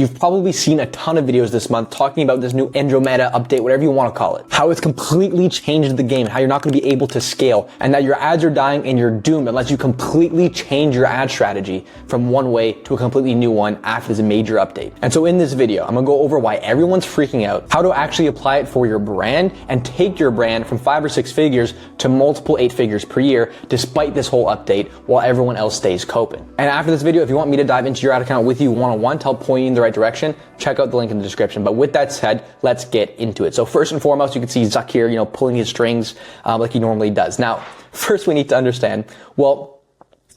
You've probably seen a ton of videos this month talking about this new Andromeda update, whatever you want to call it. How it's completely changed the game, how you're not going to be able to scale, and that your ads are dying and you're doomed unless you completely change your ad strategy from one way to a completely new one after this major update. And so in this video, I'm going to go over why everyone's freaking out, how to actually apply it for your brand, and take your brand from 5 or 6 figures to multiple 8 figures per year, despite this whole update, while everyone else stays coping. And after this video, if you want me to dive into your ad account with you one-on-one to help point you in the right direction, check out the link in the description. But with that said, let's get into it. So first and foremost, you can see Zuck here, pulling his strings like he normally does. Now, first we need to understand, well,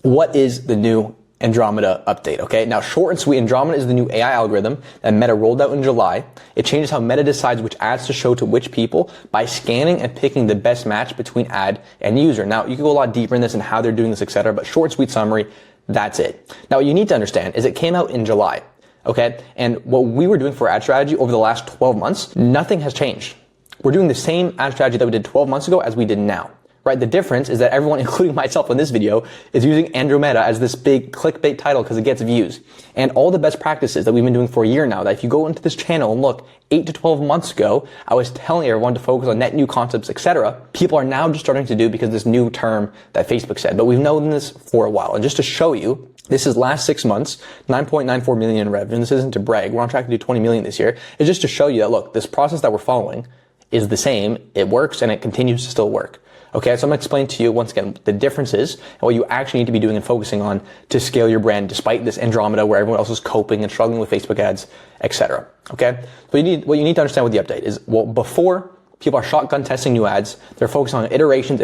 what is the new Andromeda update, okay? Now, short and sweet, Andromeda is the new AI algorithm that Meta rolled out in July. It changes how Meta decides which ads to show to which people by scanning and picking the best match between ad and user. Now, you can go a lot deeper in this and how they're doing this, etc., but short and sweet summary, that's it. Now, what you need to understand is it came out in July, okay? And what we were doing for ad strategy over the last 12 months, nothing has changed. We're doing the same ad strategy that we did 12 months ago as we did now. Right? The difference is that everyone, including myself in this video, is using Andromeda as this big clickbait title because it gets views. And all the best practices that we've been doing for a year now, that if you go into this channel and look, 8 to 12 months ago, I was telling everyone to focus on net new concepts, etc. People are now just starting to do because of this new term that Facebook said. But we've known this for a while. And just to show you, this is last 6 months, 9.94 million in revenue. This isn't to brag. We're on track to do 20 million this year. It's just to show you that, look, this process that we're following is the same. It works and it continues to still work. Okay, so I'm going to explain to you once again the differences and what you actually need to be doing and focusing on to scale your brand despite this Andromeda where everyone else is coping and struggling with Facebook ads, etc. Okay, so what you need to understand with the update is, well, before people are shotgun testing new ads, they're focused on iterations,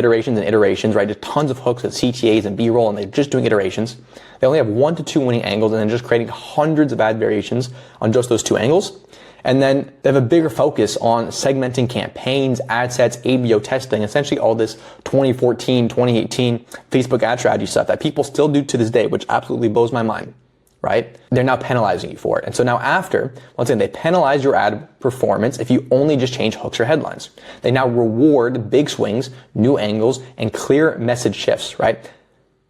right? Just tons of hooks and CTAs and B-roll, and they're just doing iterations. They only have 1 to 2 winning angles and then just creating hundreds of ad variations on just those 2 angles. And then they have a bigger focus on segmenting campaigns, ad sets, ABO testing, essentially all this 2014, 2018 Facebook ad strategy stuff that people still do to this day, which absolutely blows my mind, right? They're now penalizing you for it. And so now once again, they penalize your ad performance if you only just change hooks or headlines. They now reward big swings, new angles, and clear message shifts, right?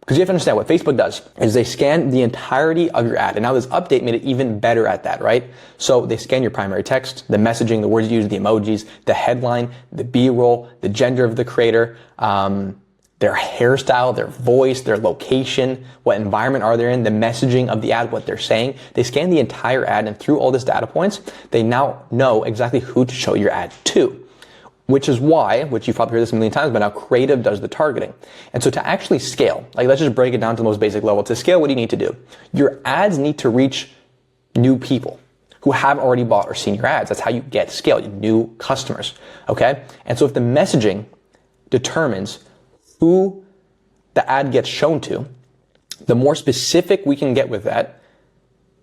Because you have to understand what Facebook does is they scan the entirety of your ad. And now this update made it even better at that, right? So they scan your primary text, the messaging, the words used, the emojis, the headline, the B-roll, the gender of the creator, their hairstyle, their voice, their location, what environment are they in, the messaging of the ad, what they're saying. They scan the entire ad, and through all this data points, they now know exactly who to show your ad to. Which is why, which you've probably heard this a million times, but now creative does the targeting. And so to actually scale, like let's just break it down to the most basic level. To scale, what do you need to do? Your ads need to reach new people who haven't already bought or seen your ads. That's how you get scale, new customers, okay? And so if the messaging determines who the ad gets shown to, the more specific we can get with that,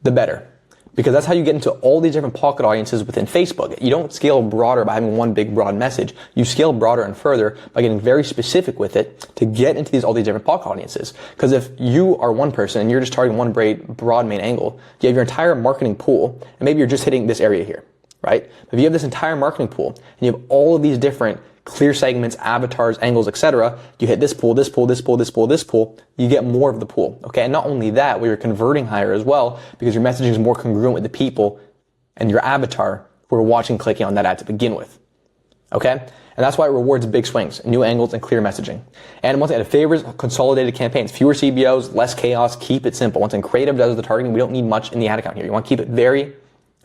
the better. Because that's how you get into all these different pocket audiences within Facebook. You don't scale broader by having one big broad message. You scale broader and further by getting very specific with it to get into all these different pocket audiences. Because if you are one person and you're just targeting one broad main angle, you have your entire marketing pool, and maybe you're just hitting this area here, right? But if you have this entire marketing pool and you have all of these different clear segments, avatars, angles, etc., you hit this pool, this pool, this pool, this pool, this pool, you get more of the pool, okay? And not only that, well, you're converting higher as well because your messaging is more congruent with the people and your avatar who are watching, clicking on that ad to begin with, okay? And that's why it rewards big swings, new angles, and clear messaging. And once again, it favors consolidated campaigns, fewer CBOs, less chaos, keep it simple. Once again, creative does the targeting. We don't need much in the ad account here. You want to keep it very,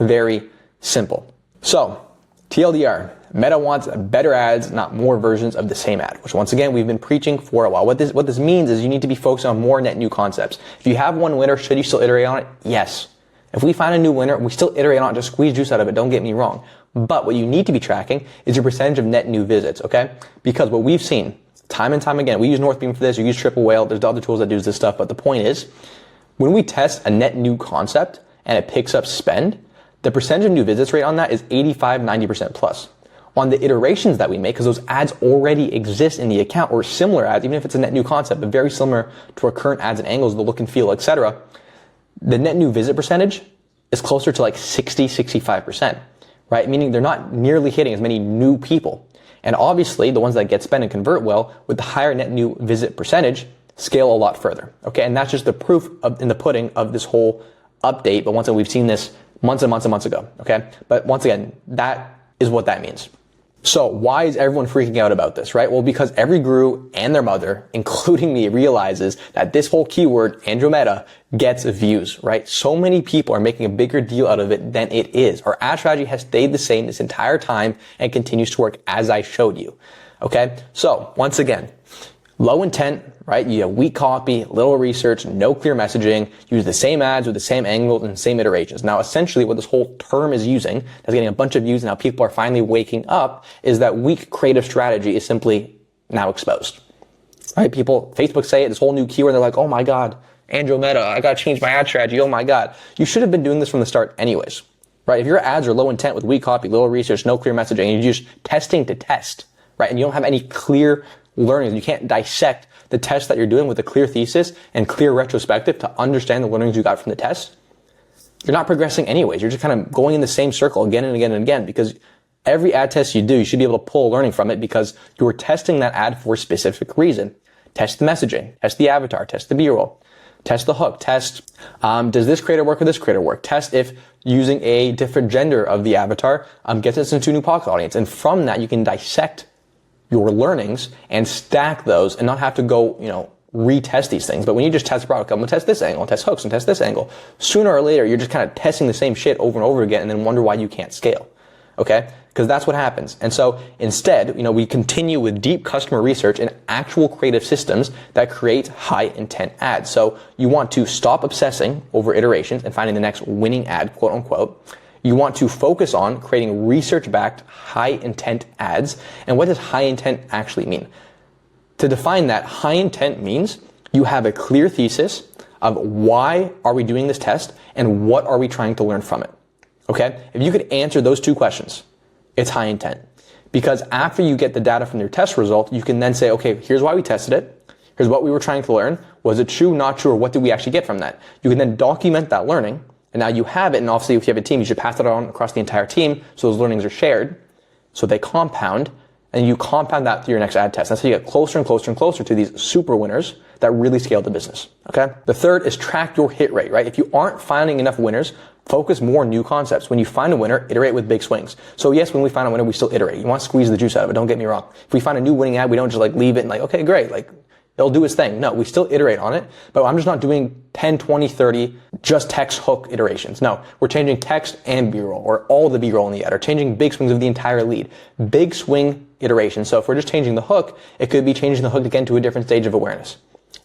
very simple. So, TLDR, Meta wants better ads, not more versions of the same ad, which once again, we've been preaching for a while. What this means is you need to be focused on more net new concepts. If you have one winner, should you still iterate on it? Yes. If we find a new winner, we still iterate on it, just squeeze juice out of it, don't get me wrong. But what you need to be tracking is your percentage of net new visits, okay? Because what we've seen time and time again, we use Northbeam for this, you use Triple Whale, there's other tools that do this stuff, but the point is, when we test a net new concept and it picks up spend, the percentage of new visits rate on that is 85, 90% plus. On the iterations that we make, because those ads already exist in the account, or similar ads, even if it's a net new concept, but very similar to our current ads and angles, the look and feel, etc., the net new visit percentage is closer to like 60, 65%, right? Meaning they're not nearly hitting as many new people. And obviously, the ones that get spent and convert well with the higher net new visit percentage scale a lot further, okay? And that's just the proof in the pudding of this whole update. But once again, we've seen this months and months and months ago, okay? But once again, that is what that means. So why is everyone freaking out about this, right? Well, because every guru and their mother, including me, realizes that this whole keyword, Andromeda, gets views, right? So many people are making a bigger deal out of it than it is. Our ad strategy has stayed the same this entire time and continues to work as I showed you, okay? So once again, low intent, right? You have weak copy, little research, no clear messaging, use the same ads with the same angles and same iterations. Now, essentially what this whole term is using, that's getting a bunch of views and now people are finally waking up, is that weak creative strategy is simply now exposed, right? People, Facebook say it, this whole new keyword, they're like, oh my God, Andromeda, I gotta change my ad strategy, oh my God. You should have been doing this from the start anyways, right? If your ads are low intent with weak copy, little research, no clear messaging, and you're just testing to test, right? And you don't have any clear learnings, you can't dissect the test that you're doing with a clear thesis and clear retrospective to understand the learnings you got from the test, you're not progressing anyways. You're just kind of going in the same circle again and again and again, because every ad test you do, you should be able to pull a learning from it because you were testing that ad for a specific reason. Test the messaging, test the avatar, test the B-roll, test the hook, test, does this creator work or this creator work? Test if using a different gender of the avatar gets us into a new pocket audience. And from that, you can dissect your learnings and stack those and not have to go, retest these things. But when you just test the product, I'm going to test this angle, test hooks, and test this angle, sooner or later, you're just kind of testing the same shit over and over again and then wonder why you can't scale. Okay? Because that's what happens. And so instead, we continue with deep customer research and actual creative systems that create high intent ads. So you want to stop obsessing over iterations and finding the next winning ad, quote unquote. You want to focus on creating research-backed, high-intent ads. And what does high-intent actually mean? To define that, high-intent means you have a clear thesis of why are we doing this test and what are we trying to learn from it. Okay? If you could answer those two questions, it's high-intent. Because after you get the data from your test result, you can then say, okay, here's why we tested it. Here's what we were trying to learn. Was it true, not true, or what did we actually get from that? You can then document that learning. And now you have it, and obviously if you have a team, you should pass it on across the entire team so those learnings are shared, so they compound, and you compound that through your next ad test. That's how you get closer and closer and closer to these super winners that really scale the business, okay? The third is track your hit rate, right? If you aren't finding enough winners, focus more on new concepts. When you find a winner, iterate with big swings. So yes, when we find a winner, we still iterate. You want to squeeze the juice out of it, don't get me wrong. If we find a new winning ad, we don't just leave it and okay, great, it'll do its thing. No, we still iterate on it, but I'm just not doing 10, 20, 30 just text hook iterations. No, we're changing text and B-roll or all the B-roll in the ad or changing big swings of the entire lead. Big swing iterations. So if we're just changing the hook, it could be changing the hook again to a different stage of awareness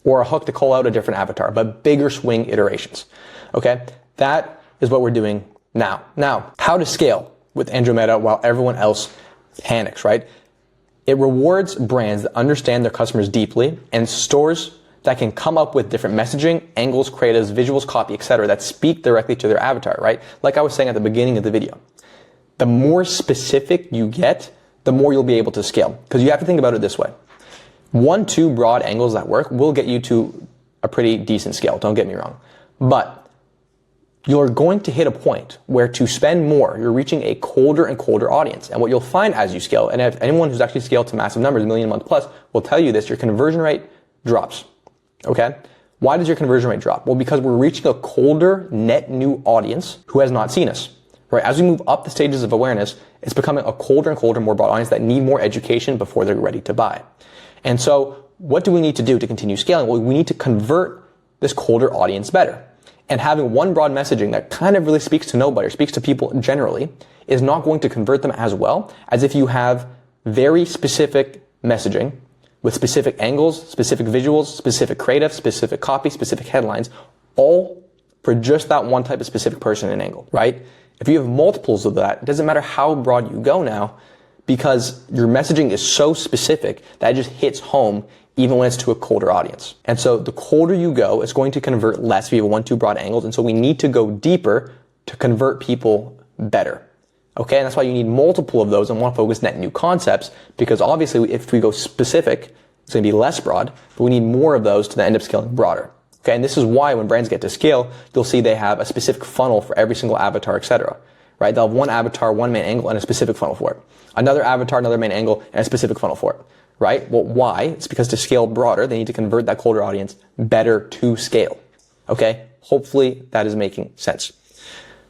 or a hook to call out a different avatar, but bigger swing iterations. Okay. That is what we're doing now. Now, how to scale with Andromeda while everyone else panics, right? It rewards brands that understand their customers deeply and stores that can come up with different messaging, angles, creatives, visuals, copy, etc. that speak directly to their avatar, right? Like I was saying at the beginning of the video. The more specific you get, the more you'll be able to scale. Because you have to think about it this way. 1-2 broad angles that work will get you to a pretty decent scale, don't get me wrong. But you're going to hit a point where to spend more, you're reaching a colder and colder audience. And what you'll find as you scale, and if anyone who's actually scaled to massive numbers, 1 million a month plus, will tell you this, your conversion rate drops. Okay? Why does your conversion rate drop? Well, because we're reaching a colder net new audience who has not seen us. Right? As we move up the stages of awareness, it's becoming a colder and colder, more broad audience that need more education before they're ready to buy. And so what do we need to do to continue scaling? Well, we need to convert this colder audience better. And having one broad messaging that kind of really speaks to nobody or speaks to people generally is not going to convert them as well as if you have very specific messaging with specific angles, specific visuals, specific creative, specific copy, specific headlines, all for just that one type of specific person and angle, right? If you have multiples of that, it doesn't matter how broad you go now because your messaging is so specific that it just hits home even when it's to a colder audience. And so the colder you go, it's going to convert less if you have 1-2 broad angles. And so we need to go deeper to convert people better. Okay, and that's why you need multiple of those and want to focus net new concepts because obviously if we go specific, it's going to be less broad, but we need more of those to then end up scaling broader. Okay, and this is why when brands get to scale, you'll see they have a specific funnel for every single avatar, etc. Right? They'll have one avatar, one main angle, and a specific funnel for it. Another avatar, another main angle, and a specific funnel for it. Right? Well, why? It's because to scale broader, they need to convert that colder audience better to scale. Okay? Hopefully that is making sense.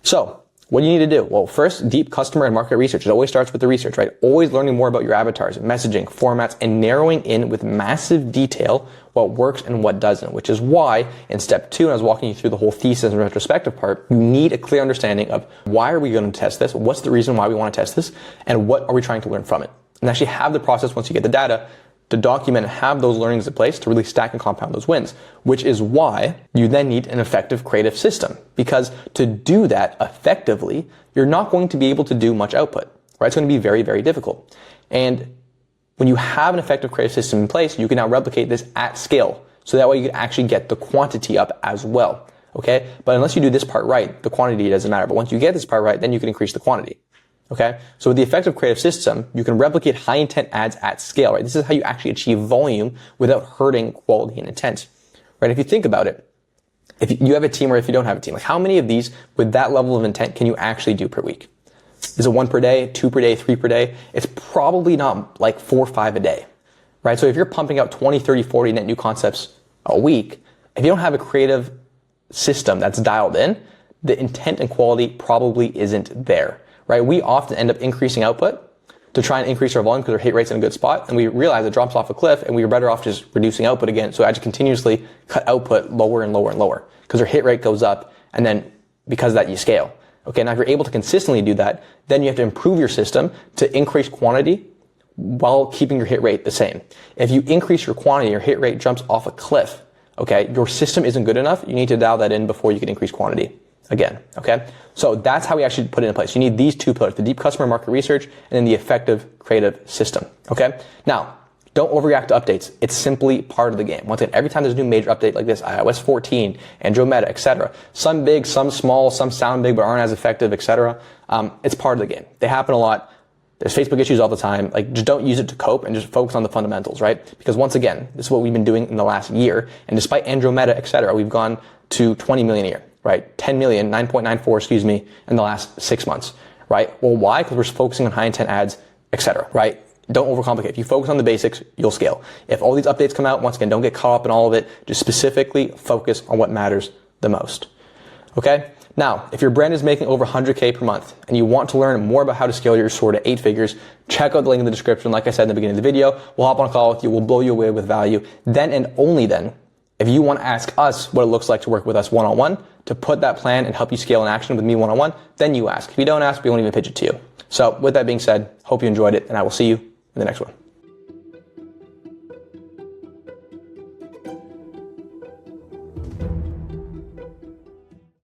So, What do you need to do? Well, first, deep customer and market research. It always starts with the research, right? Always learning more about your avatars, messaging, formats, and narrowing in with massive detail what works and what doesn't, which is why in step 2, and I was walking you through the whole thesis and retrospective part, you need a clear understanding of why are we going to test this? What's the reason why we want to test this? And what are we trying to learn from it? And actually have the process once you get the data to document and have those learnings in place to really stack and compound those wins, which is why you then need an effective creative system. Because to do that effectively, you're not going to be able to do much output, right? It's going to be very, very difficult. And when you have an effective creative system in place, you can now replicate this at scale. So that way you can actually get the quantity up as well, okay? But unless you do this part right, the quantity doesn't matter. But once you get this part right, then you can increase the quantity. Okay. So with the effective creative system, you can replicate high intent ads at scale, right? This is how you actually achieve volume without hurting quality and intent, right? If you think about it, if you have a team or if you don't have a team, like how many of these with that level of intent can you actually do per week? Is it 1 per day, 2 per day, 3 per day? It's probably not like 4 or 5 a day, right? So if you're pumping out 20, 30, 40 net new concepts a week, if you don't have a creative system that's dialed in, the intent and quality probably isn't there. Right? We often end up increasing output to try and increase our volume because our hit rate's in a good spot, and we realize it drops off a cliff, and we are better off just reducing output again. So I just continuously cut output lower and lower and lower because our hit rate goes up, and then because of that you scale. Okay, now if you're able to consistently do that, then you have to improve your system to increase quantity while keeping your hit rate the same. If you increase your quantity, your hit rate jumps off a cliff. Okay, your system isn't good enough. You need to dial that in before you can increase quantity again, okay? So that's how we actually put it in place. You need these 2 pillars, the deep customer market research and then the effective creative system, okay? Now, don't overreact to updates. It's simply part of the game. Once again, every time there's a new major update like this, iOS 14, Andromeda, etc., some big, some small, some sound big but aren't as effective, etc., it's part of the game. They happen a lot. There's Facebook issues all the time. Like, just don't use it to cope and just focus on the fundamentals, right? Because once again, this is what we've been doing in the last year. And despite Andromeda, etc., we've gone to 20 million a year. Right? 10 million, 9.94, in the last 6 months, right? Well, why? Because we're focusing on high intent ads, etc., right? Don't overcomplicate. If you focus on the basics, you'll scale. If all these updates come out, once again, don't get caught up in all of it. Just specifically focus on what matters the most. Okay? Now, if your brand is making over 100K per month and you want to learn more about how to scale your store to 8 figures, check out the link in the description. Like I said in the beginning of the video, we'll hop on a call with you. We'll blow you away with value. Then and only then, if you want to ask us what it looks like to work with us one-on-one, to put that plan and help you scale in action with me one-on-one, then you ask. If you don't ask, we won't even pitch it to you. So with that being said, hope you enjoyed it, and I will see you in the next one.